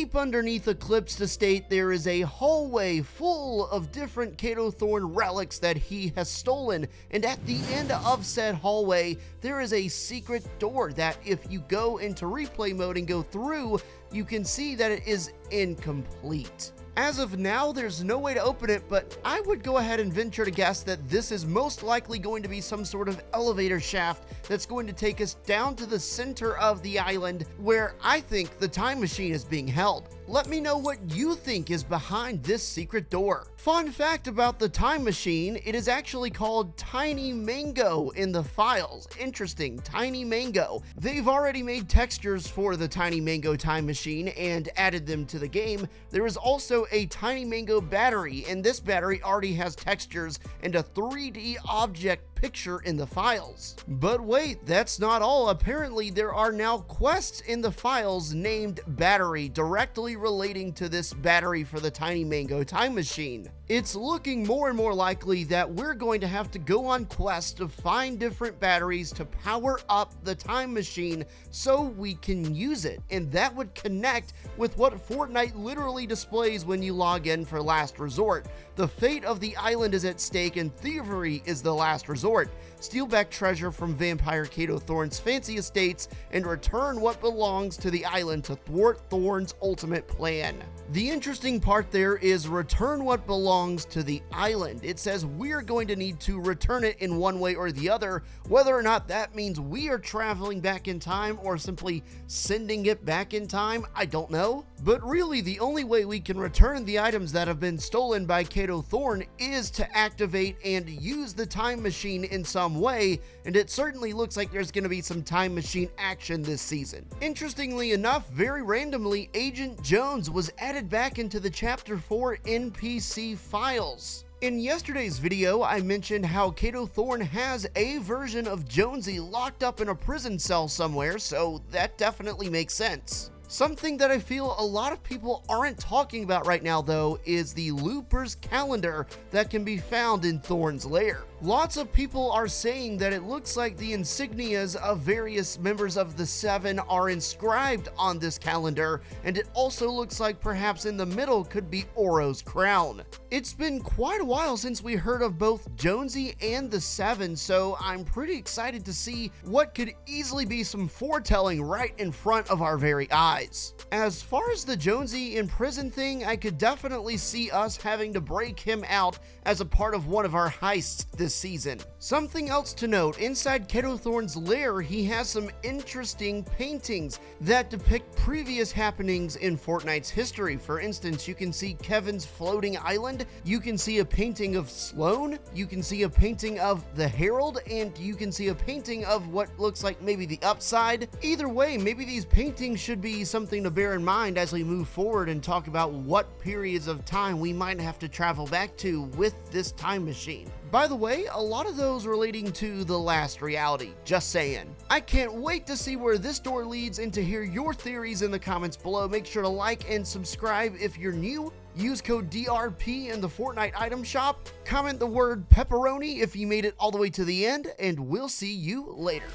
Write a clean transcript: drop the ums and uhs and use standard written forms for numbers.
deep underneath Eclipse Estate, there is a hallway full of different Kato Thorn relics that he has stolen, and at the end of said hallway, there is a secret door that if you go into replay mode and go through, you can see that it is incomplete. As of now, there's no way to open it, but I would go ahead and venture to guess that this is most likely going to be some sort of elevator shaft that's going to take us down to the center of the island where I think the time machine is being held. Let me know what you think is behind this secret door. Fun fact about the time machine, it is actually called Tiny Mango in the files. Interesting, Tiny Mango. They've already made textures for the Tiny Mango time machine and added them to the game. There is also a Tiny Mango battery, and this battery already has textures and a 3D object picture in the files. But wait, that's not all. Apparently there are now quests in the files named Battery, directly relating to this battery for the Tiny Mango time machine. It's looking more and more likely that we're going to have to go on quests to find different batteries to power up the time machine so we can use it, and that would connect with what Fortnite literally displays when you log in for Last Resort. The fate of the island is at stake and thievery is the last resort. Steal back treasure from Vampire Kato Thorn's fancy estates and return what belongs to the island to thwart Thorn's ultimate plan. The interesting part there is return what belongs to the island. It says we're going to need to return it in one way or the other, whether or not that means we are traveling back in time or simply sending it back in time, I don't know. But really the only way we can return the items that have been stolen by Kato Thorn is to activate and use the time machine in some way, and it certainly looks like there's going to be some time machine action this season. Interestingly enough, very randomly, Agent Jones was added back into the Chapter 4 NPC files. In yesterday's video, I mentioned how Kato Thorn has a version of Jonesy locked up in a prison cell somewhere, so that definitely makes sense. Something that I feel a lot of people aren't talking about right now though is the Looper's calendar that can be found in Thorn's lair. Lots of people are saying that it looks like the insignias of various members of the Seven are inscribed on this calendar, and it also looks like perhaps in the middle could be Oro's crown. It's been quite a while since we heard of both Jonesy and the Seven, so I'm pretty excited to see what could easily be some foretelling right in front of our very eyes. As far as the Jonesy in prison thing, I could definitely see us having to break him out as a part of one of our heists this season. Something else to note, inside Kato Thorn's lair, he has some interesting paintings that depict previous happenings in Fortnite's history. For instance, you can see Kevin's floating island, you can see a painting of Sloan, you can see a painting of the Herald, and you can see a painting of what looks like maybe the Upside. Either way, maybe these paintings should be something to bear in mind as we move forward and talk about what periods of time we might have to travel back to with this time machine. By the way, a lot of those relating to the last reality, just saying. I can't wait to see where this door leads and to hear your theories in the comments below. Make sure to like and subscribe if you're new. Use code DRP in the Fortnite item shop. Comment the word pepperoni if you made it all the way to the end, and we'll see you later.